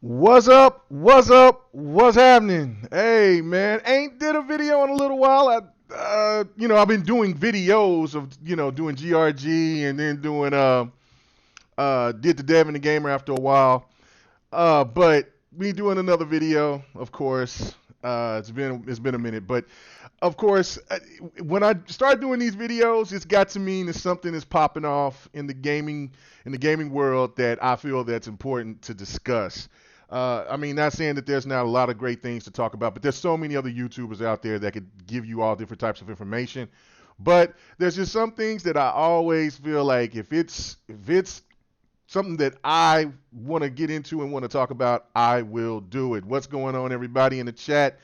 What's up? What's up? What's happening? Hey man, ain't did a video in a little while. I've been doing videos of doing GRG and then doing did the Dev and the Gamer after a while. But we doing another video, of course. It's been a minute, but of course, when I start doing these videos, it's got to mean that something is popping off in the gaming world that I feel that's important to discuss. I mean, not saying that there's not a lot of great things to talk about, but there's so many other YouTubers out there that could give you all different types of information. But there's just some things that I always feel like if it's something that I want to get into and want to talk about, I will do it. What's going on, everybody in the chat?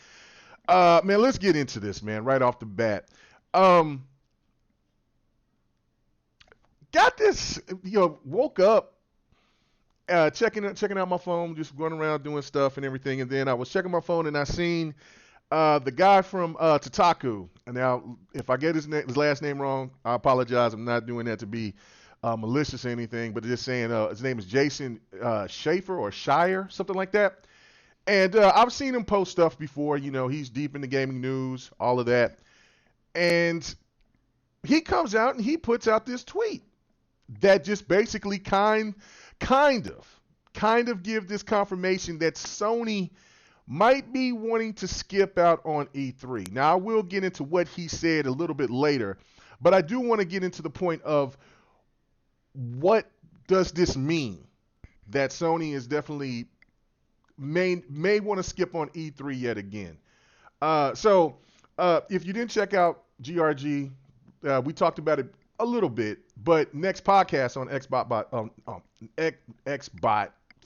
Man, let's get into this, man, right off the bat. Um, got this, woke up, checking out my phone, just going around doing stuff and everything, and then I was checking my phone and I seen the guy from Tataku. And now, if I get his last name wrong, I apologize. I'm not doing that to be malicious or anything, but just saying his name is Jason Schafer or Shire, something like that. And I've seen him post stuff before. He's deep in the gaming news, all of that. And he comes out and he puts out this tweet that just basically kind of give this confirmation that Sony might be wanting to skip out on E3. Now I will get into what he said a little bit later, but I do want to get into the point of what does this mean that Sony is definitely may want to skip on E3 yet again. So if you didn't check out GRG, we talked about it a little bit, but next podcast on Xbot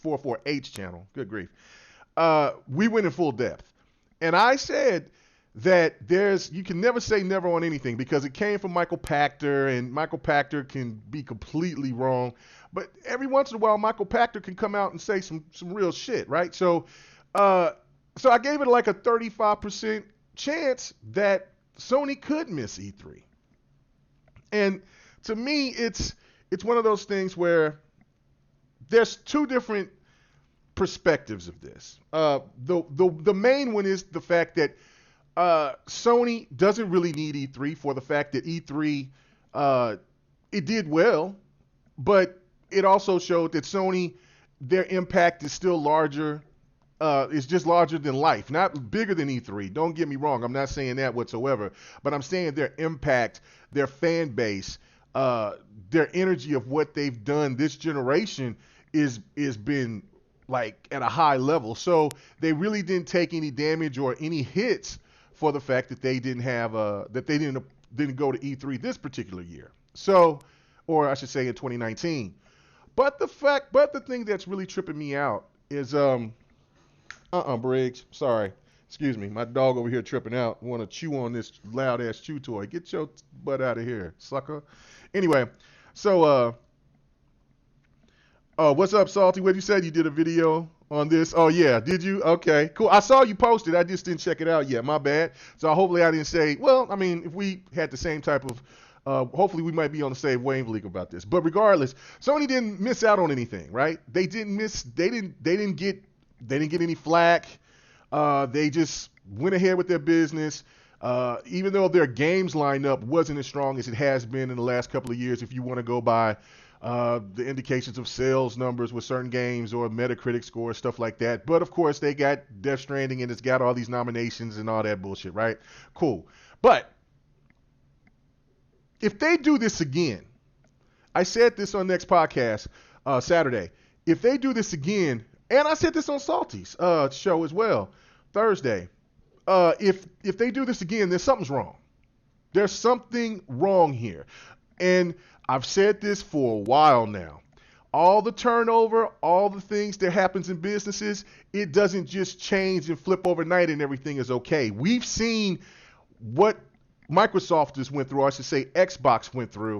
44H channel, good grief, we went in full depth, and I said that you can never say never on anything because it came from Michael Pachter, and Michael Pachter can be completely wrong. But every once in a while, Michael Pachter can come out and say some real shit, right? So I gave it like a 35% chance that Sony could miss E3. And to me, it's one of those things where there's two different perspectives of this. The main one is the fact that Sony doesn't really need E3 for the fact that E3 it did well, but it also showed that Sony, their impact is still larger. It's just larger than life, not bigger than E3. Don't get me wrong. I'm not saying that whatsoever, but I'm saying their impact, their fan base, their energy of what they've done this generation is been like at a high level. So they really didn't take any damage or any hits for the fact that they didn't go to E3 this particular year. So, or I should say in 2019. But the thing that's really tripping me out is Briggs, sorry. Excuse me, my dog over here tripping out. Want to chew on this loud ass chew toy. Get your butt out of here, sucker. Anyway, so what's up, Salty? What you said? You did a video on this? Oh yeah, did you? Okay, cool. I saw you posted. I just didn't check it out yet. My bad. So hopefully I didn't say. Well, I mean, if we had the same type of, hopefully we might be on the same wavelength about this. But regardless, Sony didn't miss out on anything, right? They didn't miss. They didn't get any flack. They just went ahead with their business. Even though their games lineup wasn't as strong as it has been in the last couple of years, if you want to go by the indications of sales numbers with certain games or Metacritic score, stuff like that. But of course, they got Death Stranding and it's got all these nominations and all that bullshit, right? Cool. But if they do this again, I said this on next podcast Saturday. If they do this again, and I said this on Salty's show as well, Thursday. If they do this again, then something's wrong. There's something wrong here. And I've said this for a while now. All the turnover, all the things that happens in businesses, it doesn't just change and flip overnight and everything is okay. We've seen what Microsoft just went through, or I should say Xbox went through,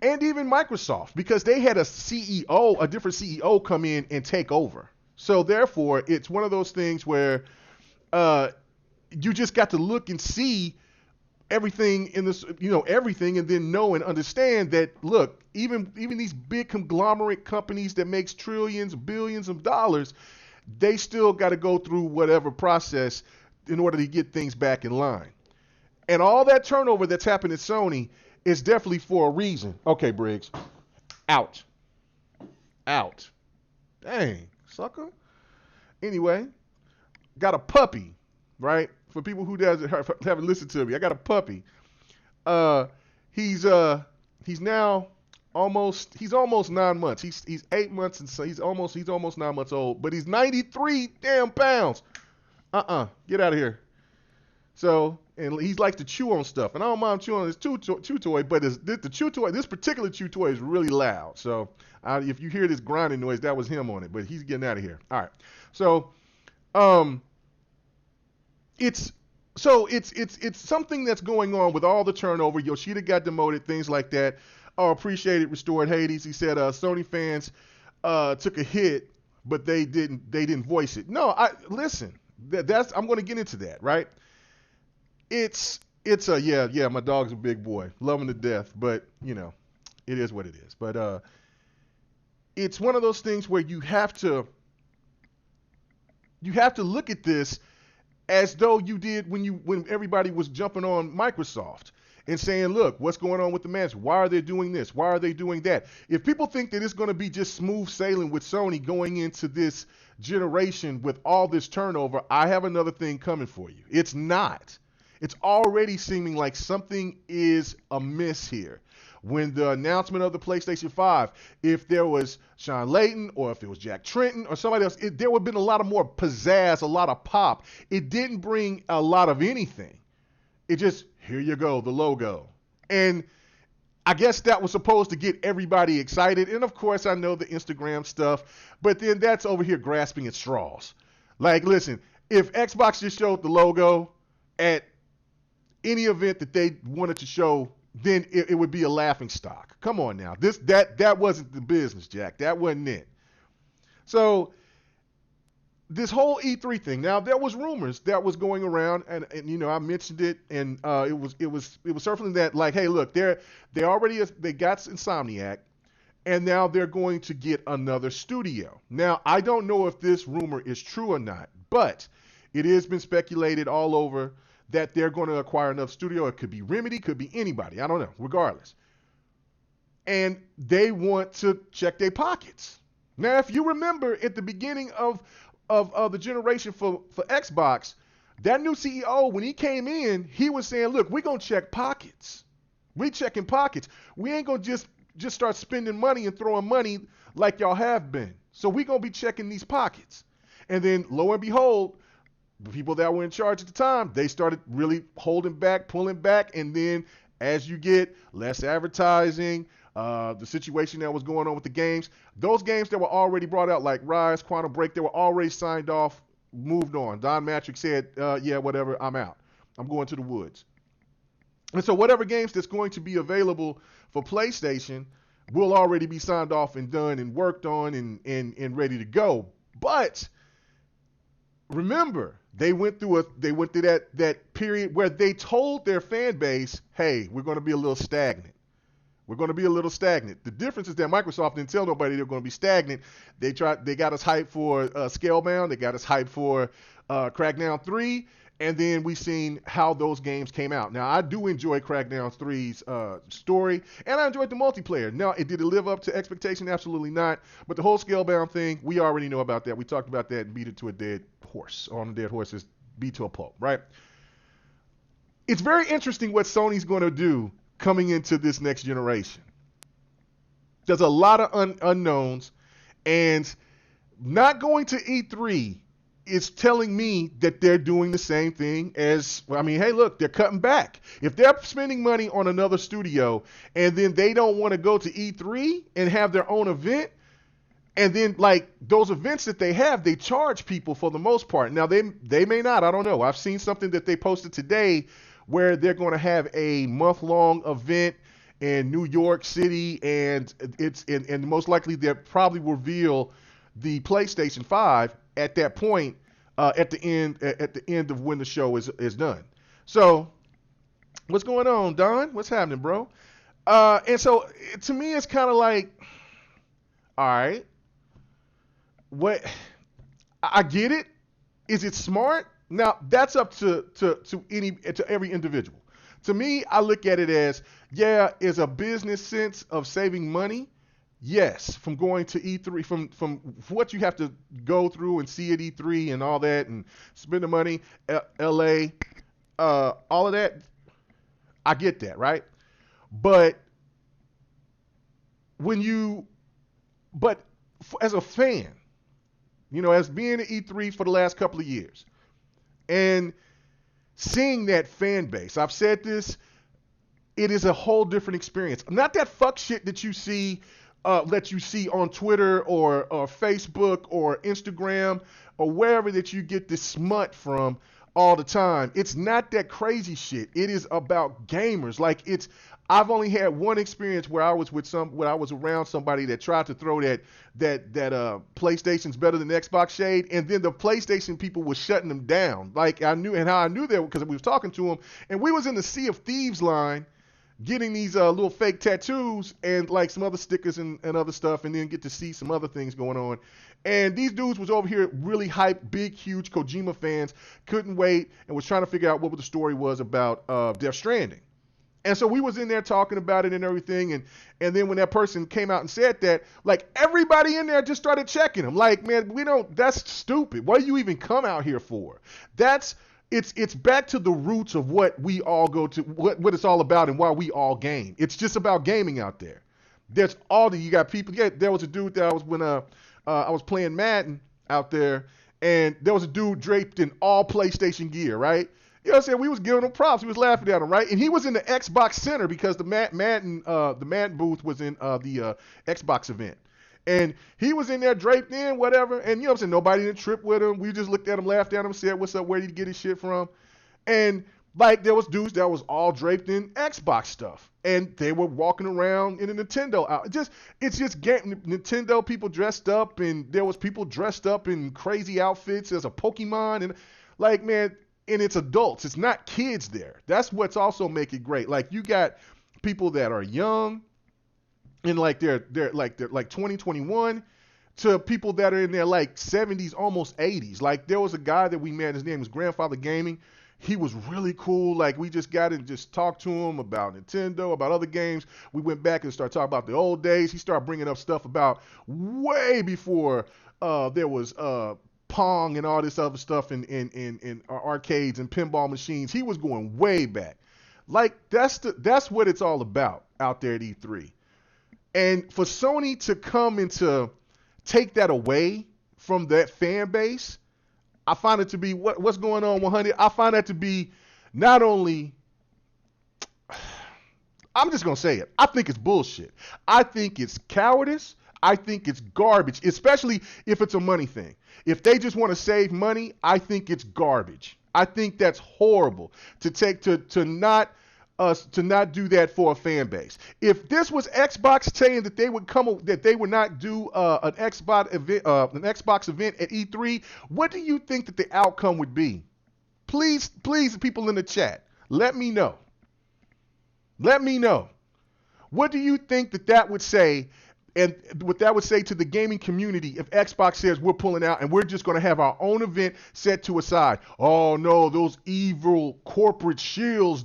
and even Microsoft, because they had a different CEO come in and take over. So therefore, it's one of those things where you just got to look and see everything in this, everything, and then know and understand that, look, even these big conglomerate companies that makes trillions, billions of dollars, they still got to go through whatever process in order to get things back in line. And all that turnover that's happened at Sony is definitely for a reason. Okay, Briggs. Out. Out. Dang, sucker. Anyway, got a puppy, right? For people who haven't listened to me, I got a puppy. He's now almost 9 months. He's 8 months and so he's almost 9 months old, but he's 93 damn pounds. Get out of here. So, and he likes to chew on stuff, and I don't mind chewing on his chew toy, but the chew toy, this particular chew toy is really loud. So, if you hear this grinding noise, that was him on it, but he's getting out of here. All right. So, it's something that's going on with all the turnover. Yoshida got demoted, things like that. Appreciated, restored Hades. He said Sony fans took a hit, but they didn't voice it. No, listen. I'm going to get into that, right? It's my dog's a big boy, love him to death, but it is what it is. But it's one of those things where you have to look at this as though you did when everybody was jumping on Microsoft and saying, look, what's going on with the management? Why are they doing this? Why are they doing that? If people think that it's going to be just smooth sailing with Sony going into this generation with all this turnover, I have another thing coming for you. It's not. It's already seeming like something is amiss here. When the announcement of the PlayStation 5, if there was Sean Layton or if it was Jack Tretton or somebody else, there would have been a lot of more pizzazz, a lot of pop. It didn't bring a lot of anything. It just, here you go, the logo. And I guess that was supposed to get everybody excited. And of course, I know the Instagram stuff, but then that's over here grasping at straws. Like, listen, if Xbox just showed the logo at any event that they wanted to show, then it would be a laughing stock. Come on now. That wasn't the business, Jack. That wasn't it. So this whole E3 thing. Now there was rumors that was going around, and I mentioned it, and it was surfacing that, like, hey, look, they got Insomniac, and now they're going to get another studio. Now I don't know if this rumor is true or not, but it has been speculated all over that they're going to acquire another studio. It could be Remedy, could be anybody. I don't know, regardless. And they want to check their pockets. Now, if you remember at the beginning of the generation for Xbox, that new CEO, when he came in, he was saying, look, we're going to check pockets. We checking pockets. We ain't going to just start spending money and throwing money like y'all have been. So we're going to be checking these pockets. And then, lo and behold, the people that were in charge at the time, they started really holding back, pulling back, and then as you get less advertising, the situation that was going on with the games, those games that were already brought out, like Rise, Quantum Break, they were already signed off, moved on. Don Matrick said, yeah, whatever, I'm out. I'm going to the woods. And so whatever games that's going to be available for PlayStation will already be signed off and done and worked on and ready to go. But remember, they went through that period where they told their fan base, hey, we're going to be a little stagnant. We're going to be a little stagnant. The difference is that Microsoft didn't tell nobody they're going to be stagnant. They got us hyped for Scalebound. They got us hyped for Crackdown 3. And then we've seen how those games came out. Now, I do enjoy Crackdown 3's story, and I enjoyed the multiplayer. Now, did it live up to expectation? Absolutely not. But the whole Scalebound thing, we already know about that. We talked about that and beat it to a dead horse. On a dead horse is beat to a pulp, right? It's very interesting what Sony's going to do coming into this next generation. There's a lot of unknowns, and not going to E3 is telling me that they're doing the same thing as, hey, look, they're cutting back. If they're spending money on another studio and then they don't want to go to E3 and have their own event, and then, like, those events that they have, they charge people for the most part. Now, they may not. I don't know. I've seen something that they posted today where they're going to have a month-long event in New York City, and and most likely they'll probably reveal the PlayStation 5 at that point, at the end of when the show is done. So, what's going on, Don? What's happening, bro? And so, to me, it's kind of like, all right, what? I get it. Is it smart? Now that's up to every individual. To me, I look at it as, yeah, is a business sense of saving money. Yes, from going to E3, from what you have to go through and see at E3 and all that, and spend the money, LA, all of that. I get that, right? But when you, but as a fan, as being at E3 for the last couple of years, and seeing that fan base, I've said this, it is a whole different experience. Not that fuck shit that you see on Twitter or Facebook or Instagram or wherever that you get this smut from all the time. It's not that crazy shit. It is about gamers. I've only had one experience where I was around somebody that tried to throw that PlayStation's better than Xbox shade, and then the PlayStation people were shutting them down. Like I knew, and how I knew that because we was talking to them, and we was in the Sea of Thieves line getting these little fake tattoos and like some other stickers and other stuff, and then get to see some other things going on. And these dudes was over here really hyped, big, huge Kojima fans, couldn't wait, and was trying to figure out what the story was about Death Stranding. And so we was in there talking about it and everything, and then when that person came out and said that, like everybody in there just started checking him. Like, man, that's stupid. What do you even come out here for? It's back to the roots of what we all go to, what it's all about and why we all game. It's just about gaming out there. You got people. Yeah, there was a dude that I was playing Madden out there, and there was a dude draped in all PlayStation gear, right? You know what I'm saying? We was giving him props. We was laughing at him, right? And he was in the Xbox Center because the Madden booth was in the Xbox event. And he was in there draped in, whatever. And you know what I'm saying? Nobody didn't trip with him. We just looked at him, laughed at him, said, "What's up? Where did he get his shit from?" And like there was dudes that was all draped in Xbox stuff. And they were walking around in a Nintendo out. It's just Nintendo people dressed up, and there was people dressed up in crazy outfits as a Pokemon. And like, man, and it's adults. It's not kids there. That's what's also make it great. Like you got people that are young and like they're like 2021 to people that are in their like 70s, almost 80s. Like there was a guy that we met, his name was Grandfather Gaming. He was really cool. Like we just got and just talked to him about Nintendo, about other games. We went back and started talking about the old days. He started bringing up stuff about way before there was Pong and all this other stuff in arcades and pinball machines. He was going way back. Like that's what it's all about out there at E3. And for Sony to come and to take that away from that fan base, I find it to be what's going on 100. I find that to be not only, I'm just going to say it. I think it's bullshit. I think it's cowardice. I think it's garbage, especially if it's a money thing. If they just want to save money, I think it's garbage. I think that's horrible to not do that for a fan base. If this was Xbox saying that they would not do an Xbox event at E3, what do you think that the outcome would be? Please, people in the chat, let me know. Let me know. What do you think that would say? And what that would say to the gaming community if Xbox says we're pulling out and we're just going to have our own event set to a side. Oh no, those evil corporate shields,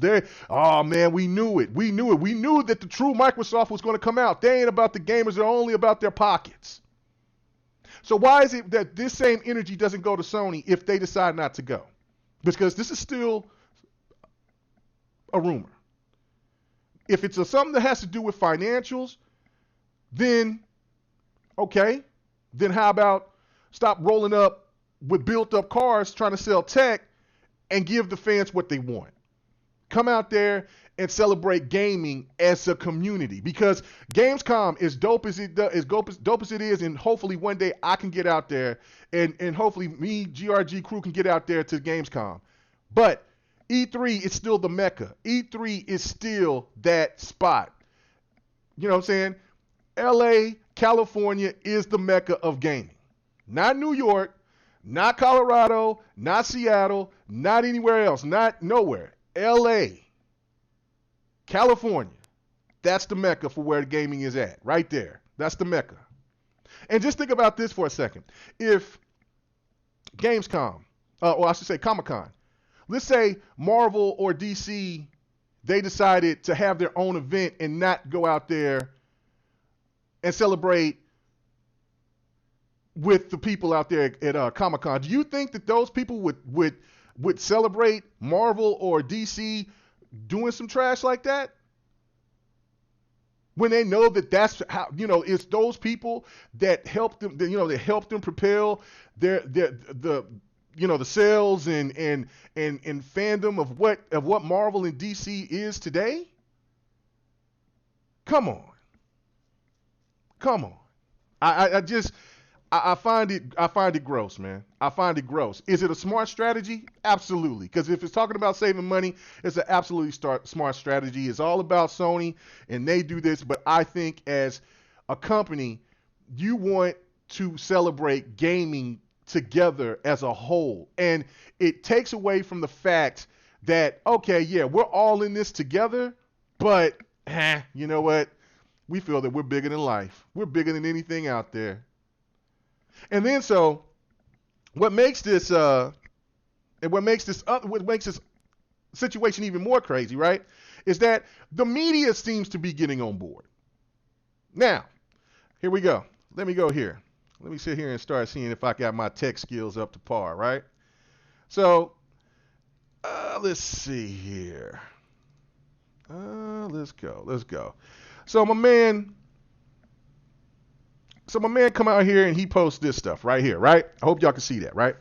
oh man, we knew it. We knew that the true Microsoft was going to come out. They ain't about the gamers, they're only about their pockets. So why is it that this same energy doesn't go to Sony if they decide not to go? Because this is still a rumor. If it's something that has to do with financials, then, okay, then how about stop rolling up with built up cars trying to sell tech and give the fans what they want? Come out there and celebrate gaming as a community, because Gamescom, as dope as it is, and hopefully one day I can get out there and hopefully me, GRG crew can get out there to Gamescom. But E3 is still the Mecca. E3 is still that spot. You know what I'm saying? LA, California is the Mecca of gaming. Not New York, not Colorado, not Seattle, not anywhere else, not nowhere. LA, California, that's the Mecca for where the gaming is at, right there. That's the Mecca. And just think about this for a second. If Gamescom, or I should say Comic-Con. Let's say Marvel or DC, they decided to have their own event and not go out there and celebrate with the people out there at Comic-Con. Do you think that those people would celebrate Marvel or DC doing some trash like that? When they know that that's how, it's those people that help them, that help them propel the sales and fandom of what Marvel and DC is today. Come on. I find it gross, man. I find it gross. Is it a smart strategy? Absolutely. Because if it's talking about saving money, it's an absolutely smart strategy. It's all about Sony, and they do this. But I think as a company, you want to celebrate gaming together as a whole. And it takes away from the fact that, okay, yeah, we're all in this together, but you know what? We feel that we're bigger than life. We're bigger than anything out there. And then so what makes this situation even more crazy, right, is that the media seems to be getting on board. Now, here we go. Let me go here. Let me sit here and start seeing if I got my tech skills up to par, right? So, let's see here. Let's go. So my man come out here and he posts this stuff right here, right? I hope y'all can see that, right?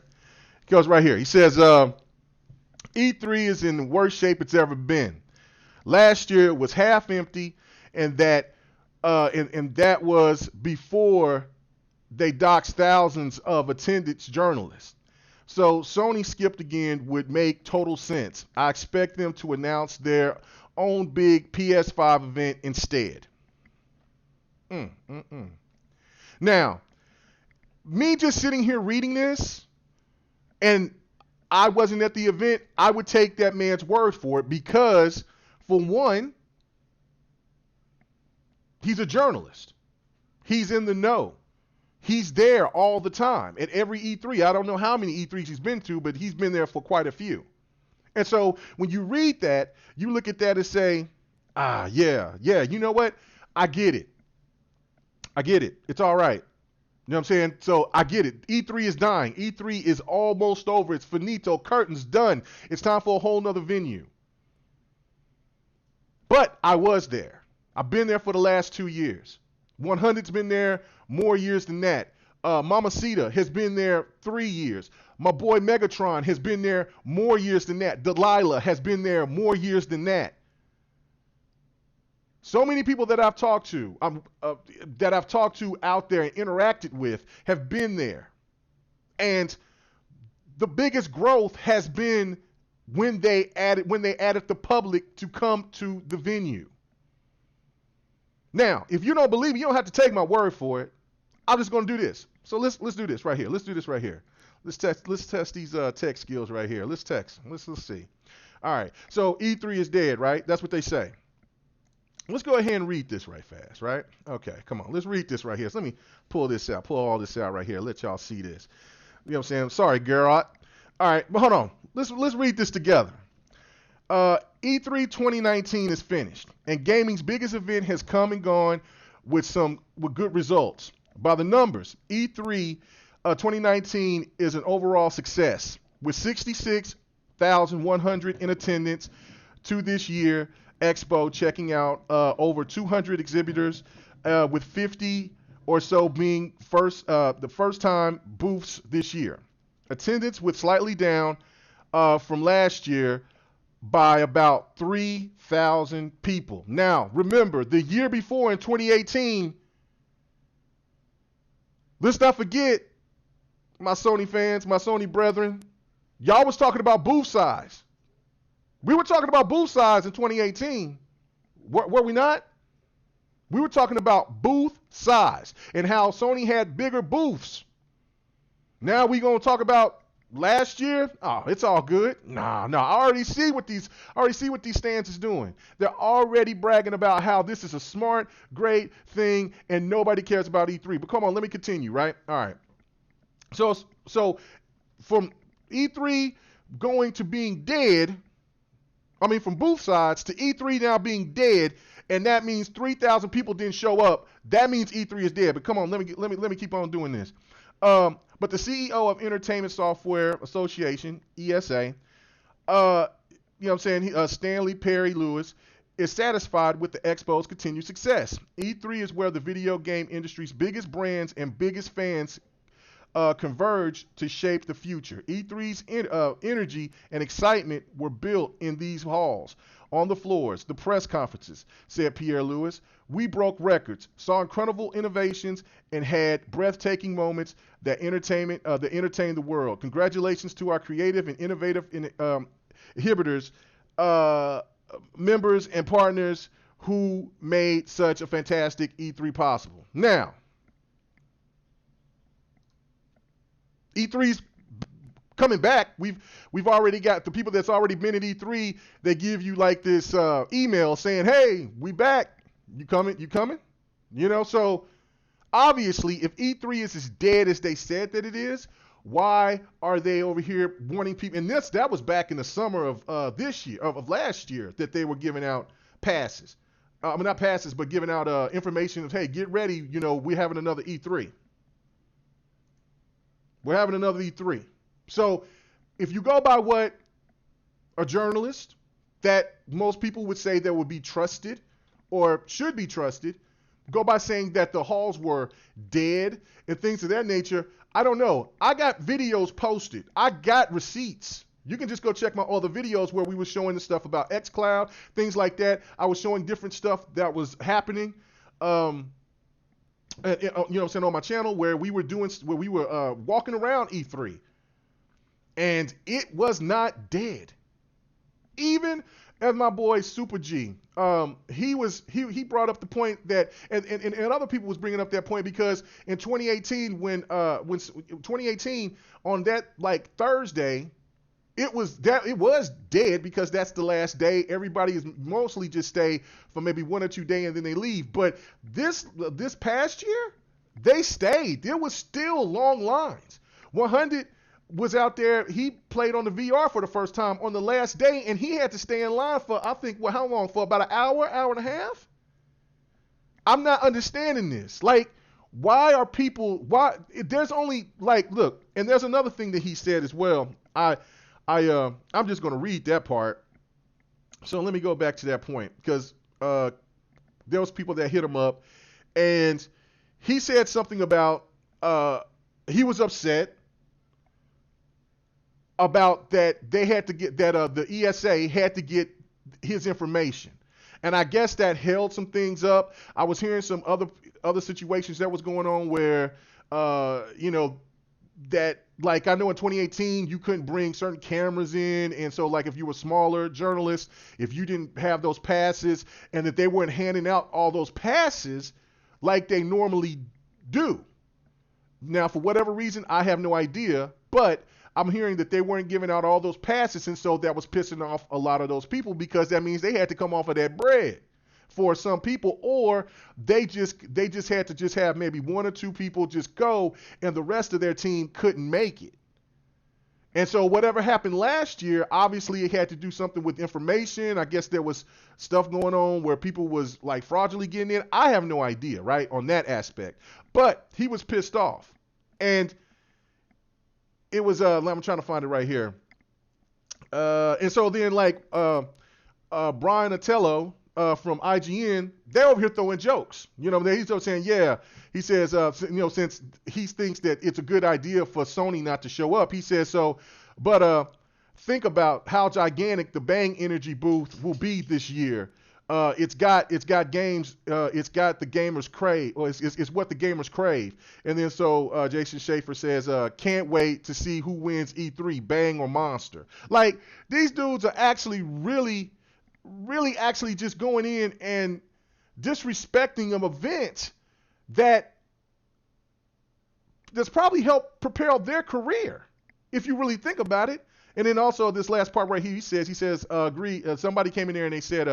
He goes right here. He says, E3 is in the worst shape it's ever been. Last year it was half empty, and that was before they doxed thousands of attendance journalists. So Sony skipped again would make total sense. I expect them to announce their own big PS5 event instead. Now, me just sitting here reading this, and I wasn't at the event, I would take that man's word for it because, for one, he's a journalist. He's in the know. He's there all the time at every E3. I don't know how many E3s he's been to, but he's been there for quite a few. And so when you read that, you look at that and say, yeah, you know what? I get it. It's all right. You know what I'm saying? So I get it. E3 is dying. E3 is almost over. It's finito. Curtains done. It's time for a whole nother venue. But I was there. I've been there for the last 2 years. 100's been there more years than that. Mamacita has been there 3 years. My boy Megatron has been there more years than that. Delilah has been there more years than that. So many people that I've talked to, out there and interacted with, have been there. And the biggest growth has been when they added the public to come to the venue. Now, if you don't believe me, you don't have to take my word for it. I'm just going to do this. So let's do this right here. Let's test these tech skills right here. Let's see. All right. So E3 is dead, right? That's what they say. Let's go ahead and read this right fast, right? Okay, come on. Let's read this right here. So let me pull all this out right here. Let y'all see this. You know what I'm saying? Sorry, Gerard. All right, but hold on. Let's read this together. E3 2019 is finished, and gaming's biggest event has come and gone with good results. By the numbers, E3 2019 is an overall success with 66,100 in attendance to this year expo, checking out over 200 exhibitors, with 50 or so being the first time booths this year. Attendance was slightly down from last year by about 3,000 people. Now, remember, the year before in 2018, let's not forget, my Sony fans, my Sony brethren, y'all was talking about booth size. We were talking about booth size in 2018. Were we not? We were talking about booth size and how Sony had bigger booths. Now we gonna talk about last year? Oh, it's all good. Nah. I already see what these stands is doing. They're already bragging about how this is a smart, great thing, and nobody cares about E3. But come on, let me continue, right? All right. So from E3 going to being dead, I mean from both sides to E3 now being dead, and that means 3,000 people didn't show up. That means E3 is dead. But come on, let me keep on doing this. But the CEO of Entertainment Software Association, ESA, you know what I'm saying, Stanley Perry Lewis, is satisfied with the expo's continued success. E3 is where the video game industry's biggest brands and biggest fans converge to shape the future. E3's energy and excitement were built in these halls, on the floors, the press conferences, said Pierre Lewis. We broke records, saw incredible innovations, and had breathtaking moments that entertained the world. Congratulations to our creative and innovative inhibitors, members, and partners who made such a fantastic E3 possible. Now, E3's coming back. We've already got the people that's already been at E3. They give you like this email saying, "Hey, we back. You coming? You coming?" You know. So obviously, if E3 is as dead as they said that it is, why are they over here wanting people? And that was back in the summer of this year, of last year, that they were giving out passes. I mean, not passes, but giving out information of, hey, get ready. You know, we're having another E3. We're having another E3. So if you go by what a journalist that most people would say that would be trusted or should be trusted, go by saying that the halls were dead and things of that nature, I don't know. I got videos posted. I got receipts. You can just go check my other videos where we were showing the stuff about xCloud, things like that. I was showing different stuff that was happening. You know what I'm saying, on my channel where we were walking around E3, and it was not dead. Even as my boy Super G, he brought up the point that, and other people was bringing up that point, because in 2018 when 2018 on that like Thursday, it was dead, because that's the last day. Everybody is mostly just stay for maybe 1 or 2 days and then they leave. But this past year, they stayed. There was still long lines. 100 was out there. He played on the VR for the first time on the last day, and he had to stay in line for, I think, how long? For about an hour and a half? I'm not understanding this. Like, why? There's only, like, look, and there's another thing that he said as well. I'm just going to read that part. So let me go back to that point, because there was people that hit him up, and he said something about he was upset about that they had to get that the ESA had to get his information, and I guess that held some things up. I was hearing some other situations that was going on where you know, that, like, I know in 2018 you couldn't bring certain cameras in, and so, like, if you were smaller journalists, if you didn't have those passes, and that they weren't handing out all those passes like they normally do. Now, for whatever reason, I have no idea, but I'm hearing that they weren't giving out all those passes, and so that was pissing off a lot of those people, because that means they had to come off of that bread for some people, or they just had to just have maybe 1 or 2 people just go, and the rest of their team couldn't make it. And so whatever happened last year, obviously it had to do something with information. I guess there was stuff going on where people was like fraudulently getting in. I have no idea, right, on that aspect. But he was pissed off. And it was, I'm trying to find it right here. And so then, like, Brian Otello, from IGN, they're over here throwing jokes. You know, he's saying, yeah, he says, you know, since he thinks that it's a good idea for Sony not to show up, he says so, but think about how gigantic the Bang Energy booth will be this year. It's got games, it's got the gamers crave, or it's what the gamers crave. And then so Jason Schafer says, can't wait to see who wins E3, Bang or Monster. Like, these dudes are actually really actually just going in and disrespecting an event that's probably helped propel their career, if you really think about it. And then also this last part right here, he says, agree. Somebody came in there and they said,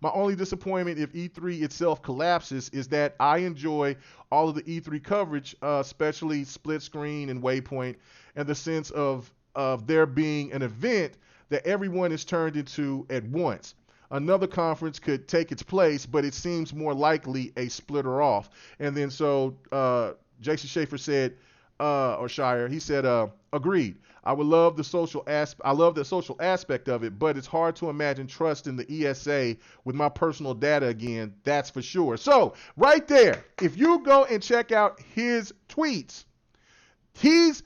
my only disappointment if E3 itself collapses is that I enjoy all of the E3 coverage, especially split screen and Waypoint, and the sense of there being an event that everyone is turned into at once. Another conference could take its place, but it seems more likely a splitter off. And then so Jason Schafer said, or Shire, he said, agreed. I love the social aspect of it, but it's hard to imagine trusting the ESA with my personal data again. That's for sure. So right there, if you go and check out his tweets, he's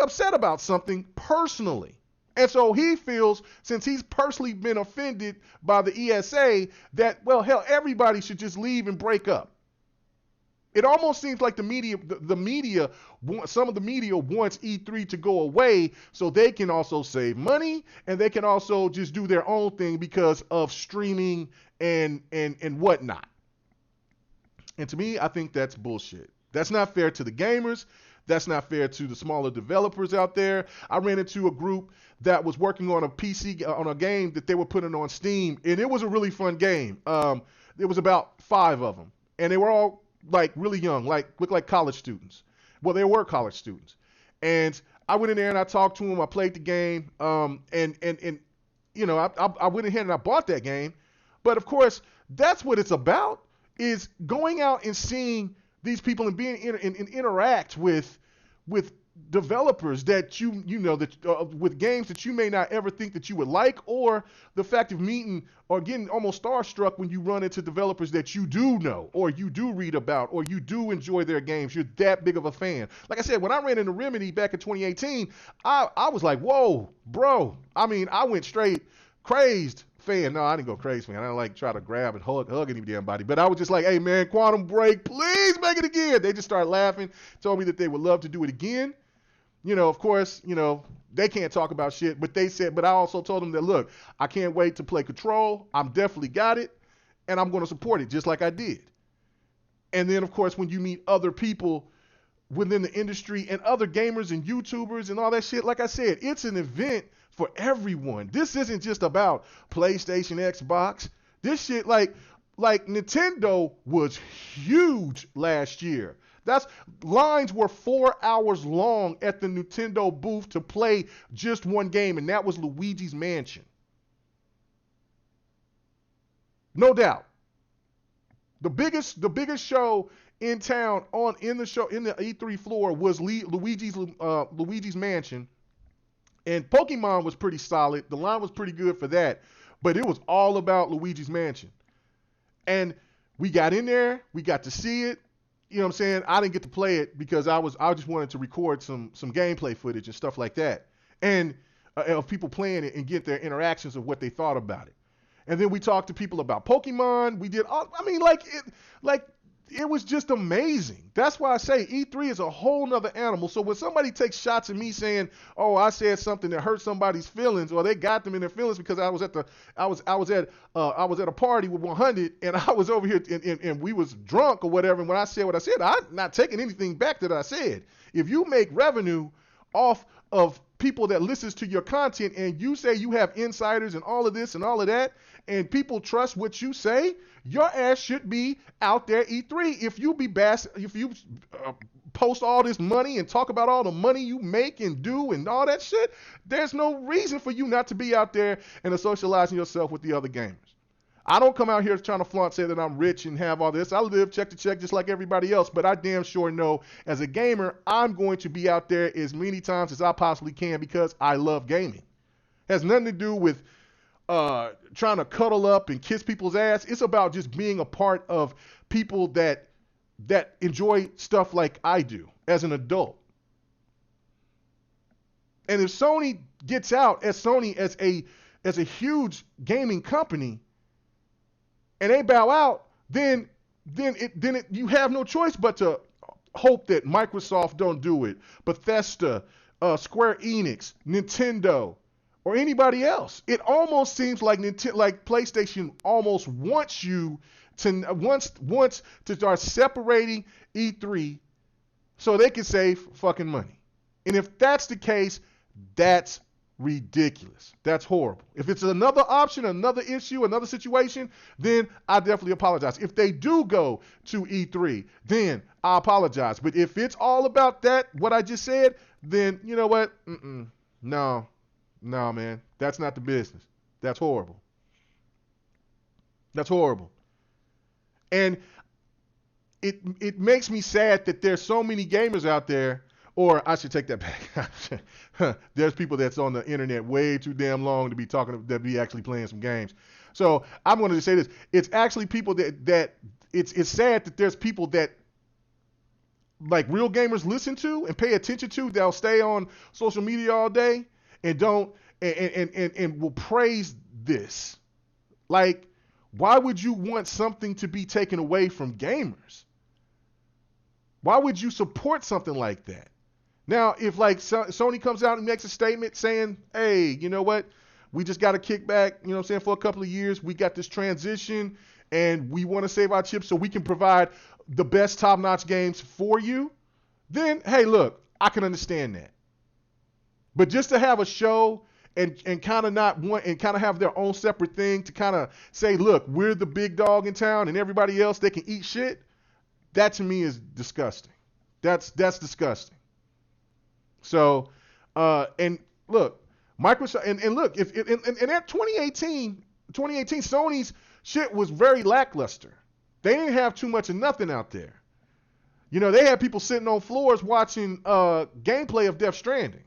upset about something personally. And so he feels, since he's personally been offended by the ESA, that, well, hell, everybody should just leave and break up. It almost seems like some of the media wants E3 to go away so they can also save money and they can also just do their own thing because of streaming and whatnot. And to me, I think that's bullshit. That's not fair to the gamers. That's not fair to the smaller developers out there. I ran into a group that was working on a game that they were putting on Steam, and it was a really fun game. There was about 5 of them, and they were all like really young, looked like college students. Well, they were college students. And I went in there and I talked to them. I played the game, and you know, I went ahead and I bought that game. But of course, that's what it's about, is going out and seeing these people and being and interact with developers that you know that with games that you may not ever think that you would like, or the fact of meeting or getting almost starstruck when you run into developers that you do know or you do read about or you do enjoy their games. You're that big of a fan. Like I said, when I ran into Remedy back in 2018, I was like, whoa, bro. I mean, I went straight crazed fan. No, I didn't go crazy fan. I didn't like try to grab and hug anybody. But I was just like, hey man, Quantum Break, please make it again. They just started laughing, told me that they would love to do it again. You know, of course, you know, they can't talk about shit, but they said, but I also told them that, look, I can't wait to play Control. I'm definitely got it, and I'm going to support it just like I did. And then, of course, when you meet other people within the industry and other gamers and YouTubers and all that shit, like I said, it's an event for everyone. This isn't just about PlayStation, Xbox. This shit, like Nintendo was huge last year. Lines were 4 hours long at the Nintendo booth to play just one game, and that was Luigi's Mansion. No doubt. The biggest show in town in the E3 floor was Luigi's Mansion. And Pokemon was pretty solid. The line was pretty good for that. But it was all about Luigi's Mansion. And we got in there. We got to see it. You know what I'm saying? I didn't get to play it because I just wanted to record some gameplay footage and stuff like that. And of people playing it and get their interactions of what they thought about it. And then we talked to people about Pokemon. We did all, I mean, it was just amazing. That's why I say E3 is a whole nother animal. So when somebody takes shots at me saying, "Oh, I said something that hurt somebody's feelings," or they got them in their feelings because I was at a party with 100 and I was over here and we was drunk or whatever. And when I said what I said, I'm not taking anything back that I said. If you make revenue off of people that listens to your content and you say you have insiders and all of this and all of that, and people trust what you say, your ass should be out there E3. If you post all this money and talk about all the money you make and do and all that shit, there's no reason for you not to be out there and socializing yourself with the other gamers. I don't come out here trying to flaunt, say that I'm rich and have all this. I live check to check just like everybody else, but I damn sure know as a gamer, I'm going to be out there as many times as I possibly can because I love gaming. It has nothing to do with trying to cuddle up and kiss people's ass. It's about just being a part of people that enjoy stuff like I do as an adult. And if Sony gets out as Sony as a huge gaming company, and they bow out, then you have no choice but to hope that Microsoft don't do it, Bethesda, Square Enix, Nintendo, or anybody else. It almost seems like PlayStation almost wants to start separating E3 so they can save fucking money. And if that's the case, that's ridiculous. That's horrible. If it's another option, another issue, another situation, then I definitely apologize. If they do go to E3, then I apologize. But if it's all about that, what I just said, then you know what? No, no, man. That's not the business. That's horrible. That's horrible. And it makes me sad that there's so many gamers out there, or I should take that back. There's people that's on the internet way too damn long to be actually playing some games. So I'm going to say this: it's actually people that it's sad that there's people that like real gamers listen to and pay attention to. They'll stay on social media all day and don't and will praise this. Like, why would you want something to be taken away from gamers? Why would you support something like that? Now, if like Sony comes out and makes a statement saying, hey, you know what? We just got to kick back, you know what I'm saying, for a couple of years. We got this transition and we want to save our chips so we can provide the best top-notch games for you. Then, hey, look, I can understand that. But just to have a show and kind of not want and kind of have their own separate thing to kind of say, look, we're the big dog in town and everybody else, they can eat shit. That to me is disgusting. That's disgusting. So, and look, Microsoft, and look, if in that 2018, Sony's shit was very lackluster. They didn't have too much of nothing out there. You know, they had people sitting on floors watching gameplay of Death Stranding.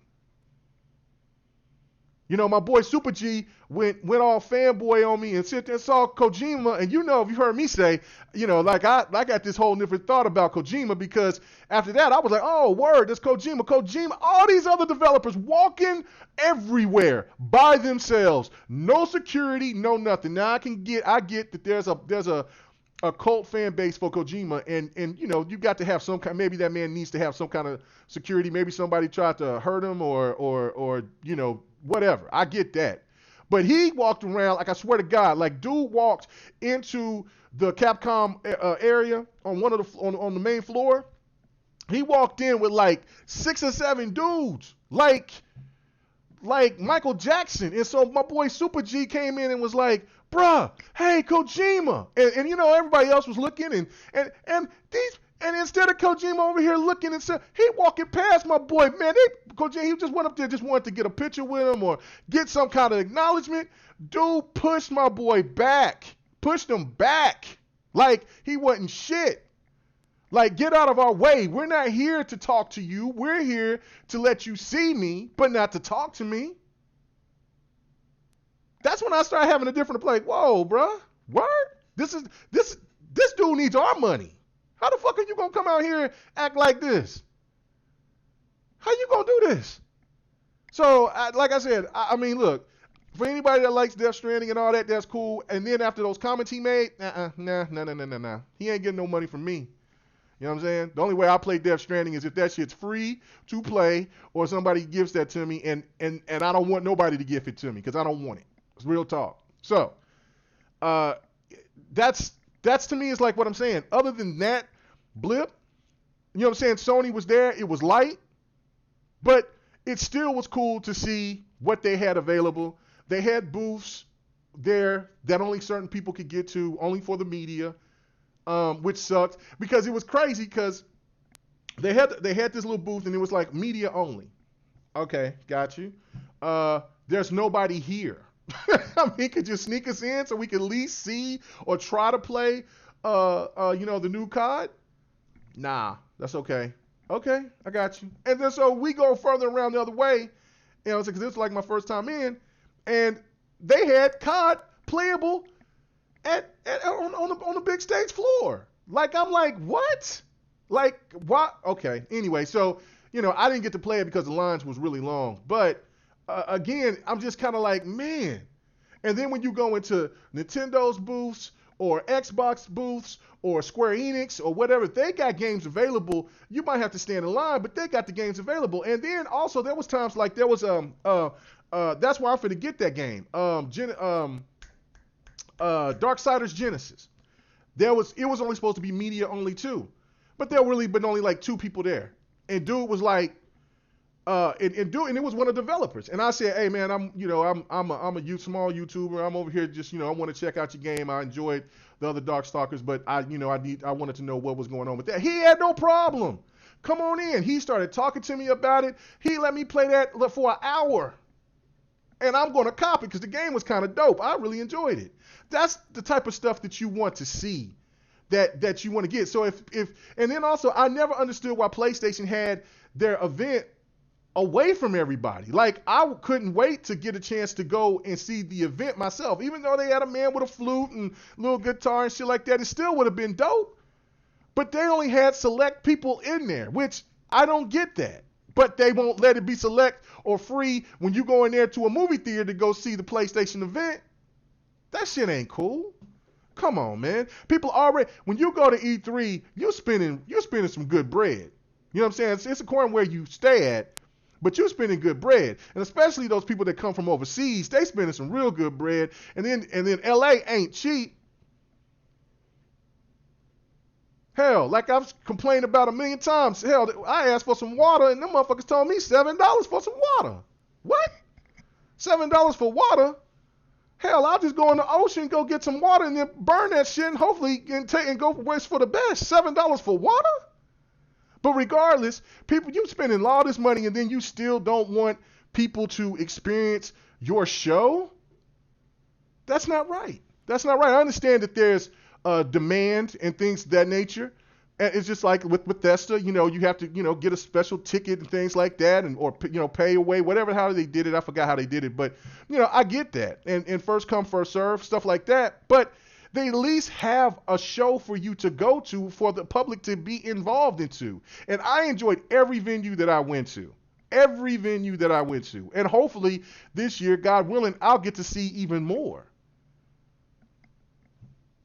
You know, my boy Super G went all fanboy on me and sit there and saw Kojima. And you know, if you heard me say, you know, like I got this whole different thought about Kojima, because after that I was like, oh, word, that's Kojima. Kojima, all these other developers walking everywhere by themselves. No security, no nothing. Now I get that there's a cult fan base for Kojima, and you know, you got to have some kind, maybe that man needs to have some kind of security. Maybe somebody tried to hurt him or you know, whatever. I get that. But he walked around, like I swear to God, like dude walked into the Capcom area on on the main floor. He walked in with like 6 or 7 dudes, like Michael Jackson. And so my boy Super G came in and was like, bruh, hey, Kojima. And you know, everybody else was looking and instead of Kojima over here looking and said, he walking past my boy, man, Kojima, he just went up there, just wanted to get a picture with him or get some kind of acknowledgement. Dude pushed my boy back, pushed him back like he wasn't shit. Like, get out of our way. We're not here to talk to you. We're here to let you see me, but not to talk to me. That's when I started having a different like, whoa, bruh, what? This dude needs our money. How the fuck are you gonna come out here and act like this? How you gonna do this? So, like I said, I mean, look, for anybody that likes Death Stranding and all that, that's cool. And then after those comments he made, nah. He ain't getting no money from me. You know what I'm saying? The only way I play Death Stranding is if that shit's free to play or somebody gives that to me, and I don't want nobody to give it to me because I don't want it. It's real talk. So, that's to me is like what I'm saying. Other than that blip, you know what I'm saying? Sony was there. It was light, but it still was cool to see what they had available. They had booths there that only certain people could get to, only for the media, which sucked because it was crazy because they had this little booth and it was like media only. Okay, got you. There's nobody here. I mean, he could just sneak us in so we could at least see or try to play, you know, the new COD. Nah, that's okay. Okay, I got you. And then so we go further around the other way, you know, because this was like my first time in, and they had COD playable on the big stage floor. Like, I'm like, what? Like, what? Okay. Anyway, so, you know, I didn't get to play it because the lines was really long, but again, I'm just kind of like, man. And then when you go into Nintendo's booths or Xbox booths or Square Enix or whatever, they got games available. You might have to stand in line, but they got the games available. And then also there was times like there was that's why I'm finna get that game. Darkstalkers Genesis. It was only supposed to be media only too, but there really been only like 2 people there. And dude was like, and it was one of the developers. And I said, hey man, I'm a small YouTuber. I'm over here just, I want to check out your game. I enjoyed the other Darkstalkers, but I wanted to know what was going on with that. He had no problem. Come on in. He started talking to me about it. He let me play that for an hour. And I'm going to cop it because the game was kind of dope. I really enjoyed it. That's the type of stuff that you want to see, that you want to get. So and then also I never understood why PlayStation had their event away from everybody. Like, I couldn't wait to get a chance to go and see the event myself. Even though they had a man with a flute and little guitar and shit like that, it still would have been dope. But they only had select people in there, which I don't get that. But they won't let it be select or free when you go in there to a movie theater to go see the PlayStation event. That shit ain't cool. Come on, man. People already, when you go to E3, you're spending some good bread. You know what I'm saying? It's according where you stay at. But you're spending good bread, and especially those people that come from overseas, they spending some real good bread. And then LA ain't cheap. Hell, like I've complained about a million times. Hell, I asked for some water, and them motherfuckers told me $7 for some water. What? $7 for water? Hell, I'll just go in the ocean, go get some water, and then burn that shit, and hopefully and go wish for the best. $7 for water? But regardless, people, you spending all this money and then you still don't want people to experience your show? That's not right. That's not right. I understand that there's demand and things of that nature. And it's just like with Bethesda, you have to, get a special ticket and things like that, or pay away, whatever, how they did it. I forgot how they did it. But, I get that. And first come, first serve, stuff like that. But they at least have a show for you to go to for the public to be involved into. And I enjoyed every venue that I went to. Every venue that I went to. And hopefully this year, God willing, I'll get to see even more.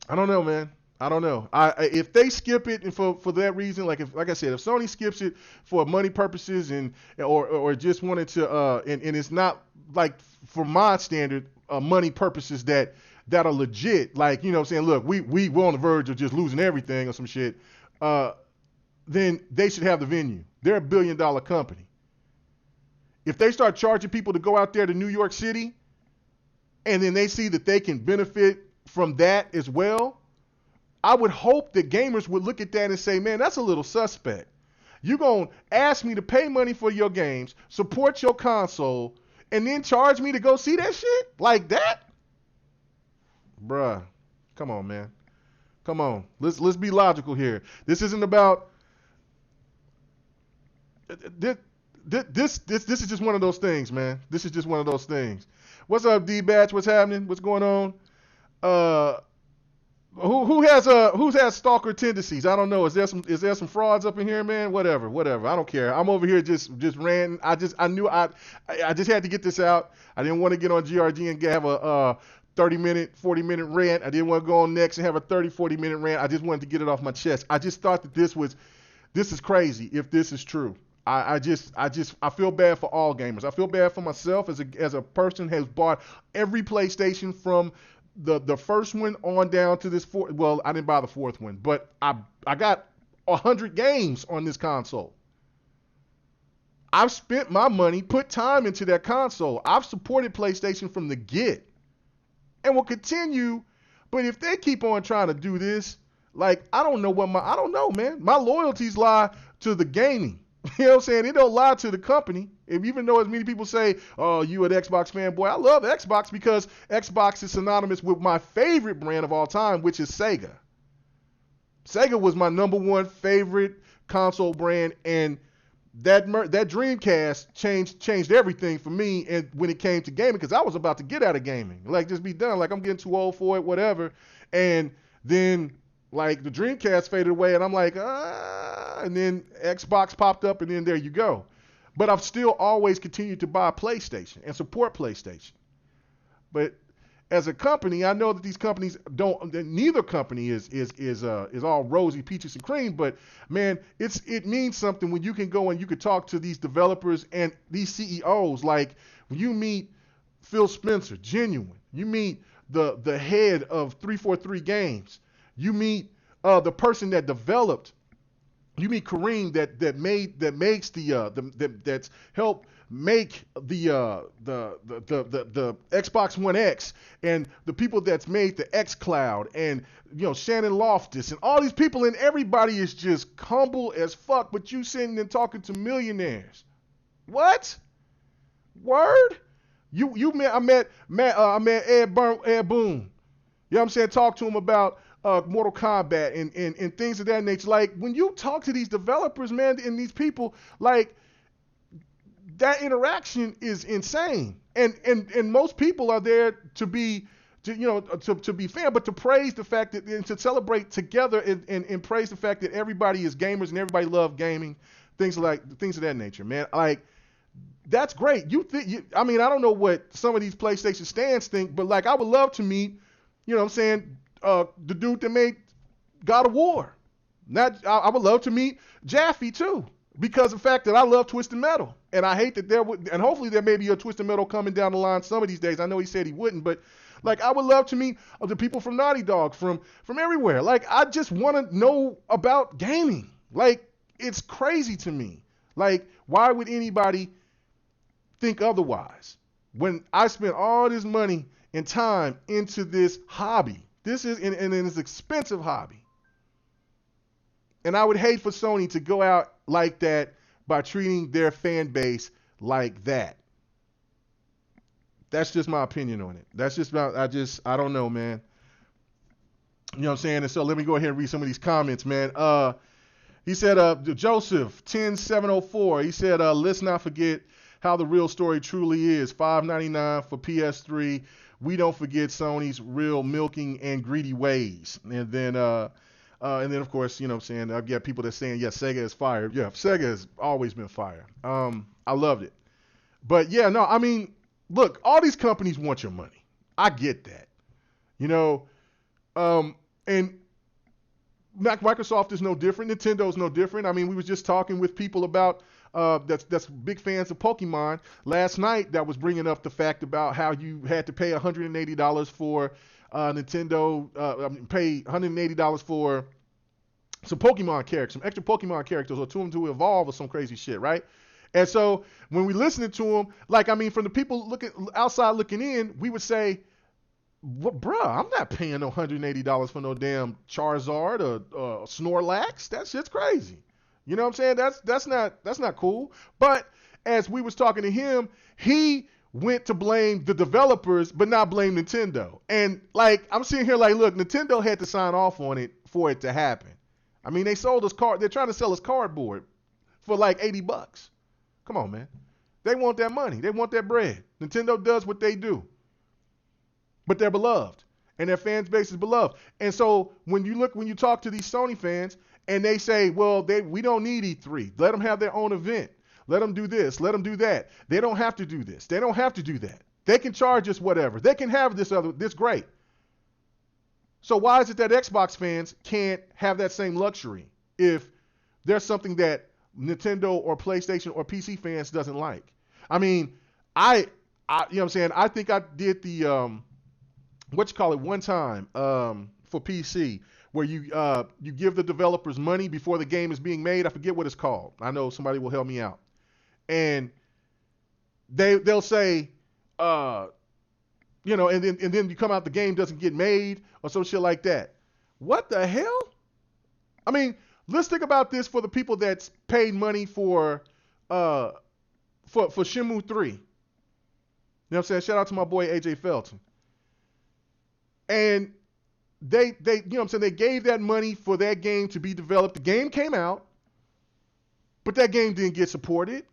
I don't know, man. I don't know. If they skip it and for that reason, like I said, if Sony skips it for money purposes or just wanted to and it's not like for my standard money purposes that are legit, like, saying, look, we're on the verge of just losing everything or some shit, then they should have the venue. They're $1 billion company. If they start charging people to go out there to New York City and then they see that they can benefit from that as well, I would hope that gamers would look at that and say, man, that's a little suspect. You're going to ask me to pay money for your games, support your console, and then charge me to go see that shit like that? Bruh, come on, man. Come on. Let's be logical here. This isn't about this is just one of those things, man. This is just one of those things. What's up, D-Batch? What's happening? What's going on? Who's has stalker tendencies? I don't know. Is there some frauds up in here, man? Whatever. I don't care. I'm over here just ranting. I just had to get this out. I didn't want to get on GRG and have a 30-minute, 40-minute rant. I didn't want to go on next and have a 30, 40-minute rant. I just wanted to get it off my chest. I just thought that this is crazy if this is true. I feel bad for all gamers. I feel bad for myself as a person who has bought every PlayStation from the first one on down to this fourth. Well, I didn't buy the fourth one, but I got 100 games on this console. I've spent my money, put time into that console. I've supported PlayStation from the get. And will continue, but if they keep on trying to do this, like, I don't know, man. My loyalties lie to the gaming. You know what I'm saying? It don't lie to the company. Even though as many people say, oh, you an Xbox fanboy, I love Xbox because Xbox is synonymous with my favorite brand of all time, which is Sega. Sega was my number one favorite console brand, and that Dreamcast changed everything for me, and when it came to gaming, because I was about to get out of gaming, like, just be done, like, I'm getting too old for it, whatever. And then, like, the Dreamcast faded away, and I'm like, and then Xbox popped up, and then there you go. But I've still always continued to buy PlayStation and support PlayStation. But as a company, I know that these companies neither company is all rosy peaches and cream, but man, it means something when you can go and you can talk to these developers and these CEOs. Like, when you meet Phil Spencer, genuine, you meet the head of 343 Games, you meet the person that developed You mean Kareem that makes that's helped make the Xbox One X, and the people that's made the X Cloud, and Shannon Loftus and all these people, and everybody is just humble as fuck, but you sitting and talking to millionaires. What? Word? I met Ed Boon. You know what I'm saying? Talk to him about Mortal Kombat and things of that nature. Like, when you talk to these developers, man, and these people, like, that interaction is insane. And most people are there to be to be fair, but to praise the fact that, and to celebrate together, and praise the fact that everybody is gamers and everybody loves gaming, things of that nature, man. Like, that's great. I mean, I don't know what some of these PlayStation stands think, but like, I would love to meet, you know what I'm saying, the dude that made God of War. I would love to meet Jaffe too, because of the fact that I love Twisted Metal, and I hate that and hopefully there may be a Twisted Metal coming down the line some of these days. I know he said he wouldn't, but like, I would love to meet the people from Naughty Dog, from everywhere. Like, I just want to know about gaming. Like, it's crazy to me. Like, why would anybody think otherwise when I spent all this money and time into this hobby? This is and it's an expensive hobby, and I would hate for Sony to go out like that by treating their fan base like that. That's just my opinion on it. That's just about, I don't know, man. You know what I'm saying? And so let me go ahead and read some of these comments, man. He said, Joseph 10704. He said, let's not forget how the real story truly is. $5.99 for PS3. We don't forget Sony's real milking and greedy ways. And then of course, you know what I'm saying, I've got people that saying, yeah, Sega is fire. Yeah, Sega has always been fire. I loved it. But yeah, no, I mean, look, all these companies want your money. I get that. And Microsoft is no different. Nintendo is no different. I mean, we was just talking with people about that's big fans of Pokemon last night, that was bringing up the fact about how you had to pay $180 for Nintendo, pay $180 for some Pokemon characters, some extra Pokemon characters, or to evolve, or some crazy shit, right? And so when we listening to them, like, I mean, from the people outside looking in, we would say, well, bruh, I'm not paying no $180 for no damn Charizard or Snorlax. That shit's crazy. You know what I'm saying? That's not cool. But as we was talking to him, he went to blame the developers, but not blame Nintendo. And like, I'm sitting here like, look, Nintendo had to sign off on it for it to happen. I mean, they're trying to sell us cardboard for like $80. Come on, man. They want that money. They want that bread. Nintendo does what they do. But they're beloved, and their fan base is beloved. And so when you talk to these Sony fans, and they say, well, we don't need E3. Let them have their own event. Let them do this. Let them do that. They don't have to do this. They don't have to do that. They can charge us whatever. They can have this great. So why is it that Xbox fans can't have that same luxury if there's something that Nintendo or PlayStation or PC fans doesn't like? I mean, you know what I'm saying? I think I did the one time for PC, where you give the developers money before the game is being made. I forget what it's called. I know somebody will help me out. And they'll say, and then you come out, the game doesn't get made or some shit like that. What the hell? I mean, let's think about this for the people that's paid money for Shenmue 3. You know what I'm saying? Shout out to my boy AJ Felton. And they you know what I'm saying, they gave that money for that game to be developed. The game came out, but that game didn't get supported.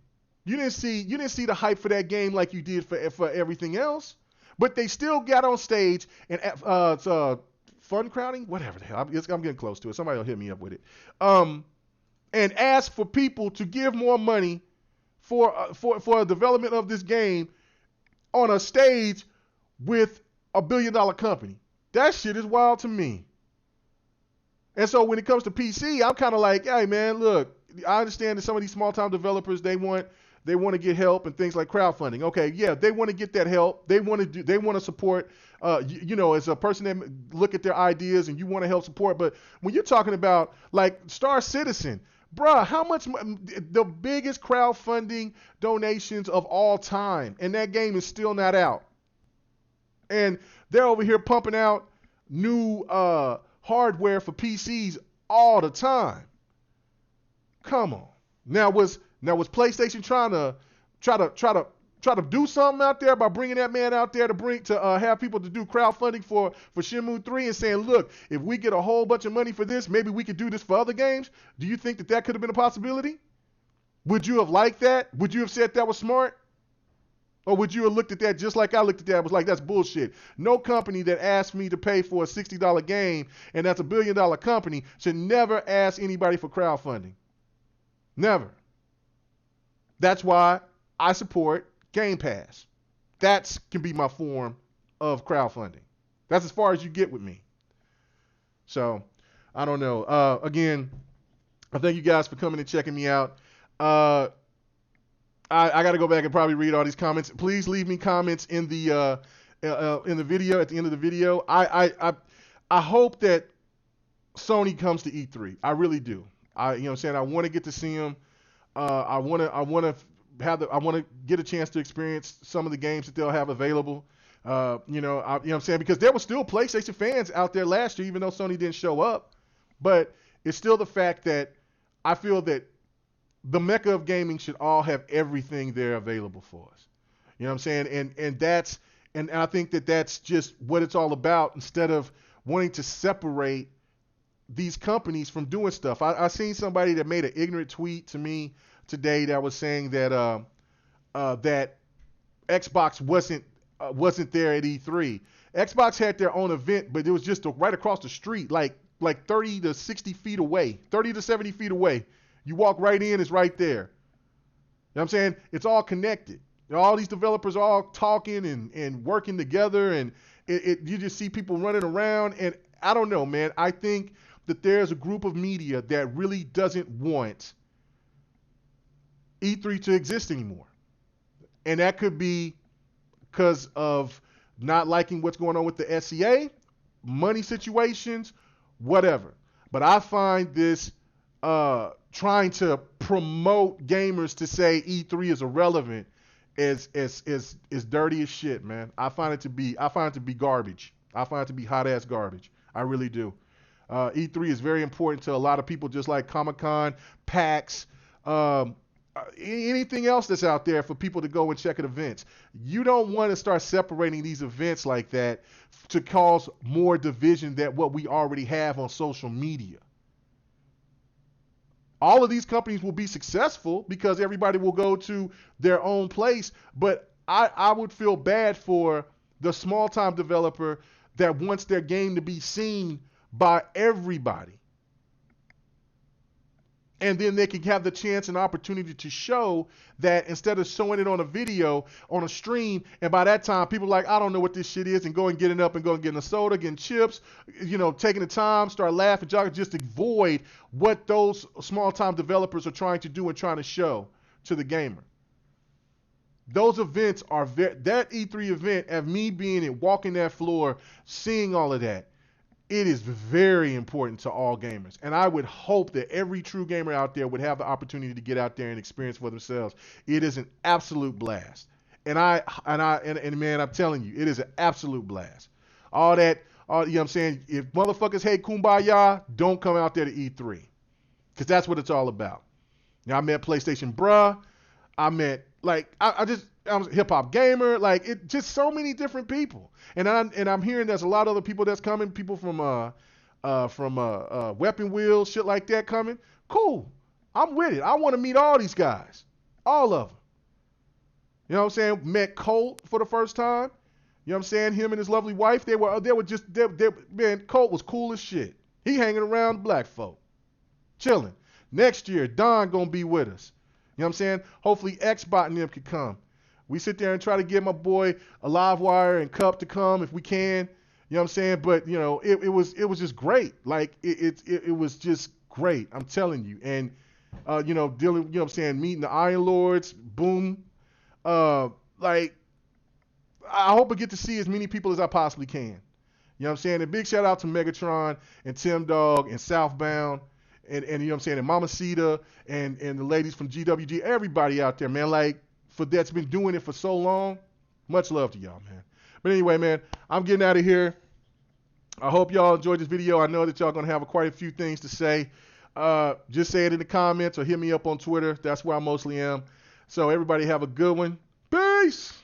You didn't see the hype for that game like you did for everything else. But they still got on stage and fun crowding, whatever the hell. I'm getting close to it. Somebody will hit me up with it. And ask for people to give more money for a development of this game on a stage with a $1 billion company. That shit is wild to me. And so when it comes to PC, I'm kind of like, hey man, look, I understand that some of these small time developers, they want to get help and things like crowdfunding. Okay, yeah, they want to get that help. They want to support, as a person that look at their ideas and you want to help support. But when you're talking about like Star Citizen, Bruh, how much the biggest crowdfunding donations of all time, and that game is still not out. And they're over here pumping out new hardware for PCs all the time. Come on. Now was PlayStation try to do something out there by bringing that man out there to have people to do crowdfunding for Shenmue 3 and saying, look, if we get a whole bunch of money for this, maybe we could do this for other games? Do you think that could have been a possibility? Would you have liked that? Would you have said that was smart? Or would you have looked at that just like I looked at that and was like, that's bullshit? No company that asked me to pay for a $60 game, and that's $1 billion company, should never ask anybody for crowdfunding. Never. That's why I support Game Pass. That can be my form of crowdfunding. That's as far as you get with me. So, I don't know. Again, I thank you guys for coming and checking me out. I got to go back and probably read all these comments. Please leave me comments in the video, at the end of the video. I hope that Sony comes to E3. I really do. You know what I'm saying? I want to get to see them. I want to get a chance to experience some of the games that they'll have available. You know what I'm saying? Because there were still PlayStation fans out there last year, even though Sony didn't show up. But it's still the fact that I feel that the mecca of gaming should all have everything there available for us. You know what I'm saying? And I think that that's just what it's all about, instead of wanting to separate these companies from doing stuff. I seen somebody that made an ignorant tweet to me today that was saying that that Xbox wasn't there at E3. Xbox had their own event, but it was just right across the street, like 30 to 60 feet away, 30 to 70 feet away. You walk right in, it's right there. You know what I'm saying? It's all connected. All these developers are all talking and working together, and you just see people running around. And I don't know, man. I think that there's a group of media that really doesn't want E3 to exist anymore. And that could be because of not liking what's going on with the SCA, money situations, whatever. But I find this trying to promote gamers to say E3 is irrelevant is dirty as shit, man. I find it to be garbage. I find it to be hot ass garbage. I really do. E3 is very important to a lot of people, just like Comic-Con, PAX, anything else that's out there for people to go and check at events. You don't want to start separating these events like that to cause more division than what we already have on social media. All of these companies will be successful because everybody will go to their own place, but I would feel bad for the small-time developer that wants their game to be seen by everybody. And then they can have the chance and opportunity to show that, instead of showing it on a video, on a stream, and by that time people are like, I don't know what this shit is, and go and get it up and go and get a soda, getting chips, taking the time, start laughing, jogging, just avoid what those small time developers are trying to do and trying to show to the gamer. Those events are that E3 event, of me being it, walking that floor, seeing all of that, it is very important to all gamers. And I would hope that every true gamer out there would have the opportunity to get out there and experience for themselves. It is an absolute blast. And man, I'm telling you, it is an absolute blast. You know what I'm saying? If motherfuckers hate Kumbaya, don't come out there to E3. Because that's what it's all about. Now, I met PlayStation Bruh. I met, I was a hip hop gamer, just so many different people. And I'm hearing there's a lot of other people that's coming, people from Weapon Wheel, shit like that coming. Cool. I'm with it. I want to meet all these guys. All of them. You know what I'm saying? Met Colt for the first time. You know what I'm saying? Him and his lovely wife, man, Colt was cool as shit. He hanging around black folk. Chilling. Next year, Don gonna be with us. You know what I'm saying? Hopefully Xbot and them could come. We sit there and try to get my boy a Livewire and Cup to come if we can. You know what I'm saying? But it was just great. It was just great. I'm telling you. And dealing, you know what I'm saying, meeting the Iron Lords, boom. I hope I get to see as many people as I possibly can. You know what I'm saying? And big shout out to Megatron and Tim Dog and Southbound and you know what I'm saying, and Mama Sita and the ladies from GWG, everybody out there, man, like for that's been doing it for so long. Much love to y'all, man. But anyway, man, I'm getting out of here. I hope y'all enjoyed this video. I know that y'all gonna have quite a few things to say. Just say it in the comments or hit me up on Twitter. That's where I mostly am. So everybody have a good one. Peace.